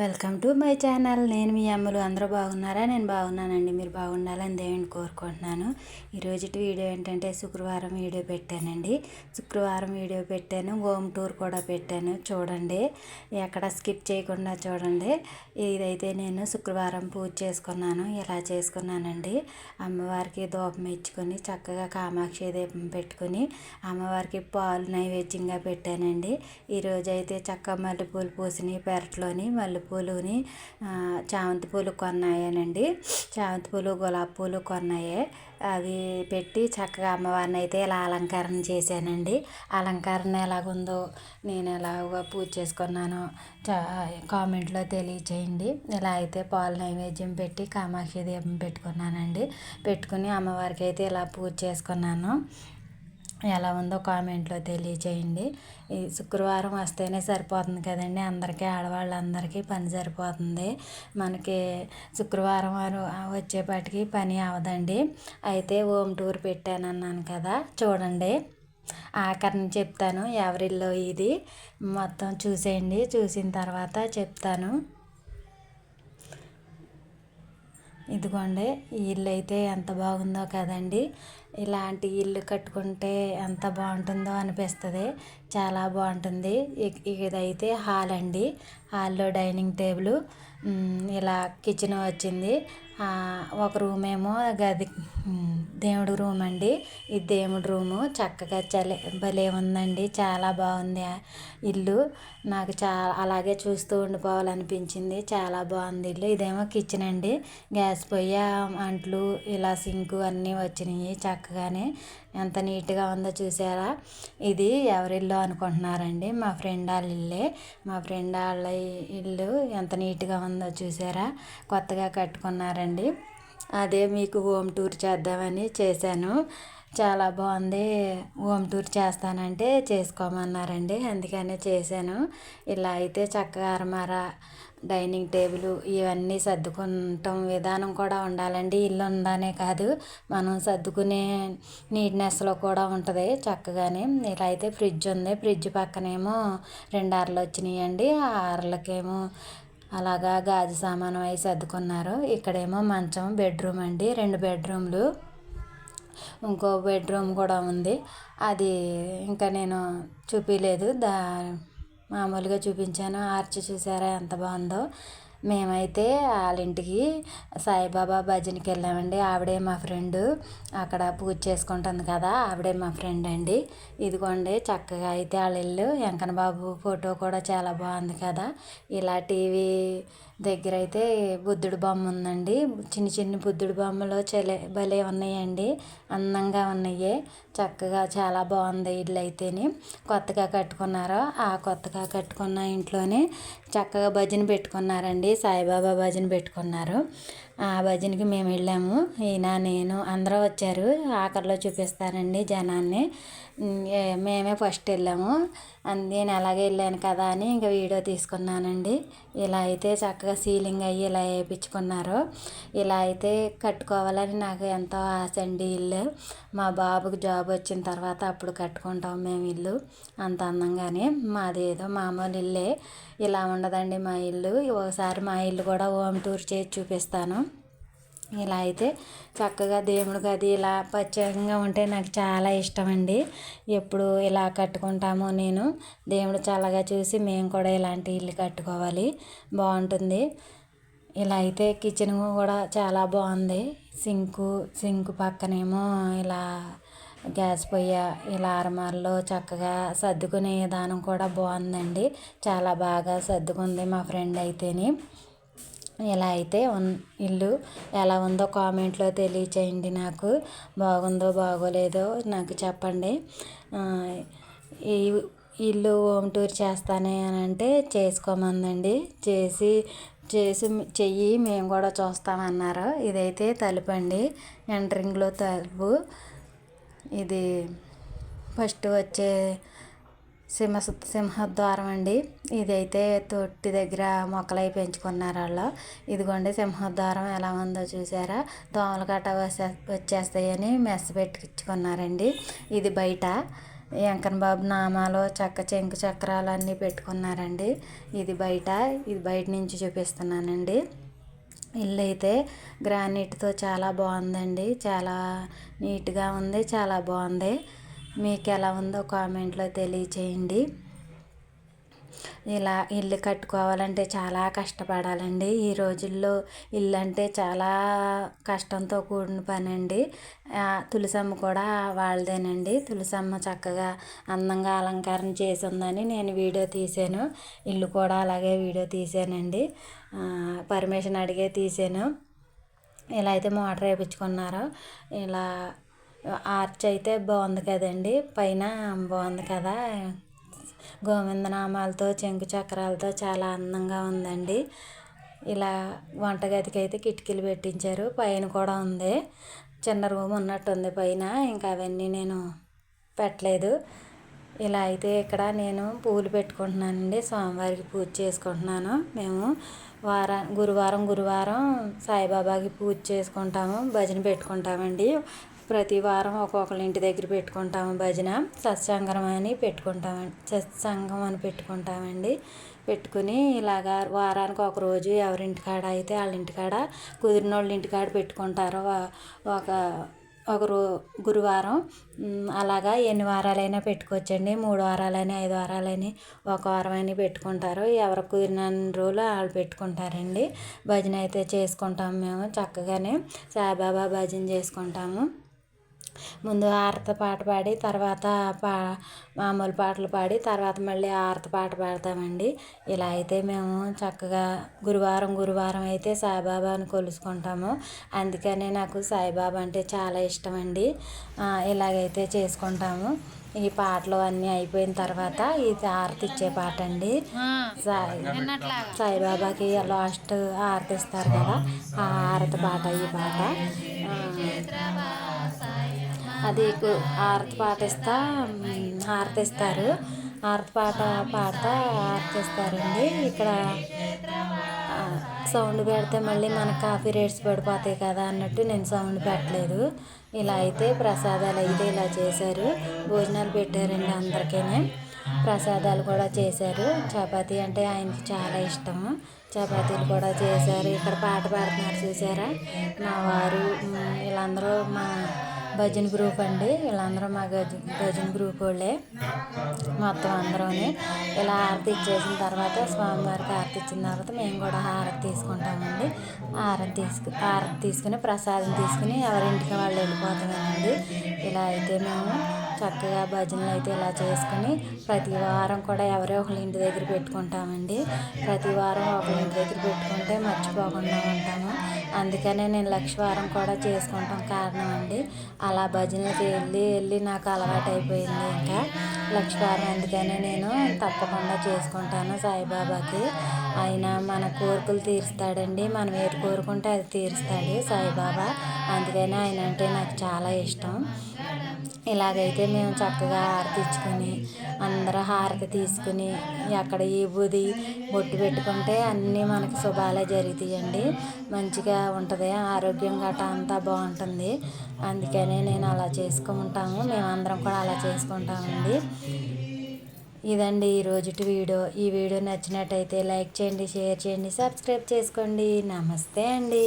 Welcome to my channel. నేను మీ అమ్మలు. అందరూ బాగున్నారా? నేను బాగున్నానండి. మీరు బాగుండాలని దేవుని కోరుకుంటున్నాను. ఈరోజు వీడియో ఏంటంటే శుక్రవారం వీడియో పెట్టానండి. శుక్రవారం వీడియో పెట్టాను, హోమ్ టూర్ కూడా పెట్టాను. చూడండి, ఎక్కడ స్కిప్ చేయకుండా చూడండి. ఇదైతే నేను శుక్రవారం పూజ చేసుకున్నాను. ఇలా చేసుకున్నానండి. అమ్మవారికి ధూపం ఇచ్చుకొని చక్కగా కామాక్షి దీపం పెట్టుకొని అమ్మవారికి పాలు నైవేద్యంగా పెట్టానండి. ఈరోజు అయితే చక్క మల్లెపూలు పూసినాయి పెరట్లోని. మల్లెపూలుని చామంతి పూలు కొన్నాయానండి. చామంతి పూలు, గులాబీ పూలు కొన్నాయే. అవి పెట్టి చక్కగా అమ్మవారిని అయితే ఇలా అలంకరణ చేశానండి. అలంకరణ ఎలాగుందో, నేను ఎలాగ పూజ చేసుకున్నానో కామెంట్లో తెలియచేయండి. ఇలా అయితే పాలు నైవేద్యం పెట్టి కామాక్షి దీపం పెట్టుకున్నానండి. పెట్టుకుని అమ్మవారికి అయితే ఇలా పూజ చేసుకున్నాను. ఎలా ఉందో కామెంట్లో తెలియచేయండి. ఈ శుక్రవారం వస్తేనే సరిపోతుంది కదండి, అందరికీ ఆడవాళ్ళందరికీ పని సరిపోతుంది. మనకి శుక్రవారం వచ్చేపాటికి పని అవదండి. అయితే హోమ్ టూర్ పెట్టానన్నాను కదా, చూడండి. ఆఖరిని చెప్తాను ఎవరిల్లో ఇది మొత్తం చూసేయండి. చూసిన తర్వాత చెప్తాను. ఇదిగోండి, ఈ ఇల్లు అయితే ఎంత బాగుందో కదండి. ఇలాంటి ఇల్లు కట్టుకుంటే ఎంత బాగుంటుందో అనిపిస్తుంది. చాలా బాగుంటుంది. ఇదైతే హాల్ అండి. హాల్లో డైనింగ్ టేబుల్, ఇలా కిచెన్ వచ్చింది. ఒక రూమ్ ఏమో గది దేవుడు రూమ్ అండి. ఈ దేవుడు రూము చక్కగా భలే ఉందండి. చాలా బాగుంది ఇల్లు. నాకు అలాగే చూస్తూ ఉండిపోవాలనిపించింది. చాలా బాగుంది ఇల్లు. ఇదేమో కిచెన్ అండి. గ్యాస్ పొయ్యి, అంట్లు, ఇలా సింకు అన్నీ వచ్చినాయి చక్కగానే. ఎంత నీట్గా ఉందో చూసారా? ఇది ఎవరిల్లు అనుకుంటున్నారండి? మా ఫ్రెండ్ వాళ్ళ ఇల్లే. మా ఫ్రెండ్ వాళ్ళ ఇల్లు ఎంత నీట్గా ఉందో చూసారా? కొత్తగా కట్టుకున్నారండి. అదే మీకు హోమ్ టూర్ చేద్దామని చేశాను. చాలా బాగుంది. హోమ్ టూర్ చేస్తానంటే చేసుకోమన్నారండి, అందుకనే చేశాను. ఇలా అయితే చక్కగా అరమార, డైనింగ్ టేబుల్ ఇవన్నీ సర్దుకుంటాం విధానం కూడా ఉండాలండి. ఇల్లు ఉందనే కాదు, మనం సర్దుకునే నీట్నెస్లో కూడా ఉంటుంది చక్కగానే. ఇలా అయితే ఫ్రిడ్జ్ ఉంది. ఫ్రిడ్జ్ పక్కనేమో 2 అరలు వచ్చినాయండి. ఆ అరలకేమో అలాగా గాజు సామాను అవి సర్దుకున్నారు. ఇక్కడేమో మంచం, బెడ్రూమ్ అండి. 2 బెడ్రూమ్లు, ఇంకో బెడ్రూమ్ కూడా ఉంది. అది ఇంకా నేను చూపించలేదు, మామూలుగా చూపించాను. ఆర్చ్ చూసారా ఎంత బాగుందో. మేమైతే వాళ్ళ ఇంటికి సాయిబాబా భజనకి వెళ్ళామండి. ఆవిడే మా ఫ్రెండ్, అక్కడ పూజ చేసుకుంటుంది కదా, ఆవిడే మా ఫ్రెండ్ అండి. ఇదిగోండి చక్కగా అయితే వాళ్ళ ఇల్లు. వెంకన్న బాబు ఫోటో కూడా చాలా బాగుంది కదా. ఇలా టీవీ దగ్గర అయితే బుద్ధుడి బొమ్మ ఉందండి. చిన్న చిన్న బుద్ధుడి బొమ్మలు భలే ఉన్నాయండి, అందంగా ఉన్నాయి. చక్కగా చాలా బాగుంది ఇల్లు అయితేని. కొత్తగా కట్టుకున్నారు. ఆ కొత్తగా కట్టుకున్న ఇంట్లోనే చక్కగా భజన పెట్టుకున్నారండి. సాయిబాబా భజన పెట్టుకున్నారు. ఆ భజనకి మేము వెళ్ళాము. ఈయన, నేను అందరూ వచ్చారు. ఆఖరిలో చూపిస్తానండి జనాన్ని. మేమే ఫస్ట్ వెళ్ళాము. నేను అలాగే వెళ్ళాను కదా అని ఇంకా వీడియో తీసుకున్నానండి. ఇలా అయితే చక్కగా సీలింగ్ అయ్యి ఇలా వేయించుకున్నారు. ఇలా అయితే కట్టుకోవాలని నాకు ఎంతో ఆశ అండి ఇల్లు. మా బాబుకి జాబ్ వచ్చిన తర్వాత అప్పుడు కట్టుకుంటాం మేము ఇల్లు. అంత అందంగానే. మాది ఏదో మామూలు ఇల్లే, ఇలా ఉండదండి మా ఇల్లు. ఒకసారి మా ఇల్లు కూడా హోమ్ టూర్ చేసి చూపిస్తాను. ఇలా అయితే చక్కగా దేవుడి గది ఇలా ప్రత్యేకంగా ఉంటే నాకు చాలా ఇష్టం అండి. ఎప్పుడు ఇలా కట్టుకుంటాము. నేను దేవుడు చల్లగా చూసి మేము కూడా ఇలాంటి ఇల్లు కట్టుకోవాలి, బాగుంటుంది. ఇలా అయితే కిచెన్ కూడా చాలా బాగుంది. సింకు పక్కనేమో ఇలా గ్యాస్ పొయ్యి, ఇలా అరమార్లో చక్కగా సర్దుకునే విధానం కూడా బాగుందండి. చాలా బాగా సర్దుకుంది మా ఫ్రెండ్ అయితేని. ఇలా అయితే ఇల్లు ఎలా ఉందో కామెంట్లో తెలియచేయండి. నాకు బాగుందో బాగోలేదో నాకు చెప్పండి. ఈ ఇల్లు హోమ్ టూర్ చేస్తానే అని అంటే చేసుకోమందండి. చెయ్యి మేము కూడా చూస్తామన్నారు. ఇదైతే తలుపు అండి, ఎంట్రింగ్లో తలుపు. ఇది ఫస్ట్ వచ్చే సింహద్వారం అండి. ఇదైతే తొట్టి దగ్గర మొక్కలై పెంచుకున్నారు వాళ్ళు. ఇదిగోండి సింహద్వారం ఎలా ఉందో చూసారా? దోమలు గట్ట వచ్చేస్తాయని మెస్ పెట్టించుకున్నారండి. ఇది బయట. వెంకన్న బాబు నామాలు చెంకు చక్రాలు అన్నీ పెట్టుకున్నారండి. ఇది బయట నుంచి చూపిస్తున్నానండి. ఇల్లు అయితే గ్రానైట్తో చాలా బాగుందండి. చాలా నీట్గా ఉంది, చాలా బాగుంది. మీకు ఎలా ఉందో కామెంట్లో తెలియచేయండి. ఇలా ఇల్లు కట్టుకోవాలంటే చాలా కష్టపడాలండి. ఈ రోజుల్లో ఇల్లు అంటే చాలా కష్టంతో కూడిన పని అండి. తులసమ్మ కూడా వాళ్ళదేనండి. తులసమ్మ చక్కగా అందంగా అలంకరణ చేసి ఉందని నేను వీడియో తీసాను. ఇల్లు కూడా అలాగే వీడియో తీసానండి. పర్మిషన్ అడిగే తీసాను. ఇలా అయితే మోటార్ వేయించుకున్నారు. ఇలా ఆర్చ్ అయితే బాగుంది కదండి. పైన బాగుంది కదా, గోవిందనామాలతో చెంకు చక్రాలతో చాలా అందంగా ఉందండి. ఇలా వంటగదికి అయితే కిటికీలు పెట్టించారు. పైన కూడా ఉంది, చిన్న రూమ్ ఉన్నట్టుంది పైన. ఇంకా అవన్నీ నేను పెట్టలేదు. ఇలా అయితే ఇక్కడ నేను పూలు పెట్టుకుంటున్నానండి. స్వామివారికి పూజ చేసుకుంటున్నాను. మేము గురువారం సాయిబాబాకి పూజ చేసుకుంటాము, భజన పెట్టుకుంటామండి. ప్రతి వారం ఒక్కొక్కరి ఇంటి దగ్గర పెట్టుకుంటాము భజన. సత్సంగం అని పెట్టుకుంటామండి. పెట్టుకుని ఇలాగా వారానికి ఒక రోజు ఎవరింటికాడ అయితే వాళ్ళ ఇంటికాడ, కుదిరిన వాళ్ళ ఇంటికాడ పెట్టుకుంటారు. ఒక గురువారం అలాగా ఎన్ని వారాలైనా పెట్టుకోవచ్చండి. 3 వారాలని, 5 వారాలని, ఒక వారం అని పెట్టుకుంటారు. ఎవరికి కుదిరిన రోజులు వాళ్ళు పెట్టుకుంటారండి. భజన అయితే చేసుకుంటాము. మేము చక్కగానే సాయిబాబా భజన చేసుకుంటాము. ముందు హారతి పాట పాడి తర్వాత మామూలు పాటలు పాడి తర్వాత మళ్ళీ హారతి పాట పాడతామండి. ఇలా అయితే మేము చక్కగా గురువారం అయితే సాయిబాబాను కొలుసుకుంటాము. అందుకనే నాకు సాయిబాబా అంటే చాలా ఇష్టం అండి. ఇలాగైతే చేసుకుంటాము. ఈ పాటలు అన్నీ అయిపోయిన తర్వాత ఇది హారతి ఇచ్చే పాట అండి. సాయిబాబాకి లాస్ట్ హారతి ఇస్తారు కదా, ఆ హారతి పాట ఈ పాట. అది హారతి పాటిస్తా హారతి ఇస్తారు. హారతి పాట పాడుతా హారతి ఇస్తారండి. ఇక్కడ సౌండ్ పెడితే మళ్ళీ మనకు కాపీ రేట్స్ పడిపోతాయి కదా అన్నట్టు నేను సౌండ్ పెట్టలేదు. ఇలా అయితే ప్రసాదాలు అయితే ఇలా చేశారు. భోజనాలు పెట్టారండి అందరికీ. ప్రసాదాలు కూడా చేశారు. చపాతీ అంటే ఆయనకి చాలా ఇష్టము. చపాతీలు కూడా చేశారు. ఇక్కడ పాట పాడుతున్నారు చూసారా, మా వారు వీళ్ళందరూ మా భజన గ్రూప్ అండి. వీళ్ళందరూ మా భజన గ్రూప్ వాళ్ళే మొత్తం అందరూ. ఇలా హారతి ఇచ్చేసిన తర్వాత స్వామివారికి హారతి ఇచ్చిన తర్వాత మేము కూడా హారతి తీసుకుంటామండి. హారతి తీసుకుని ప్రసాదం తీసుకుని ఎవరింటికి వాళ్ళు వెళ్ళిపోతామేనండి. ఇలా అయితే మేము చక్కగా భజనలు అయితే ఇలా చేసుకుని ప్రతి వారం కూడా ఎవరో ఒకరి ఇంటి దగ్గర పెట్టుకుంటామండి. ప్రతి వారం ఒకరి ఇంటి దగ్గర పెట్టుకుంటే మర్చిపోకుండా ఉంటాము. అందుకనే నేను లక్షవారం కూడా చేసుకుంటాం కారణం అండి. అలా భజనలకి వెళ్ళి నాకు అలవాటు అయిపోయింది. ఇంకా లక్షవారం అందుకనే నేను తప్పకుండా చేసుకుంటాను సాయిబాబాకి. ఆయన మన కోరికలు తీరుస్తాడండి. మనం ఏది కోరుకుంటే అది తీరుస్తాడు సాయిబాబా. అందుకని ఆయన అంటే నాకు చాలా ఇష్టం. ఇలాగైతే మేము చక్కగా హారతి ఇచ్చుకొని అందరూ హారతి తీసుకుని అక్కడ ఈ బూది బొట్టు పెట్టుకుంటే అన్నీ మనకి శుభాలే జరుగుతాయండి. మంచిగా ఉంటుంది, ఆరోగ్యం గట్రా అంతా బాగుంటుంది. అందుకనే నేను అలా చేసుకుంటాము. మేమందరం కూడా అలా చేసుకుంటామండి. ఇదండి ఈరోజుటి వీడియో. ఈ వీడియో నచ్చినట్టయితే లైక్ చేయండి, షేర్ చేయండి, సబ్స్క్రైబ్ చేసుకోండి. నమస్తే అండి.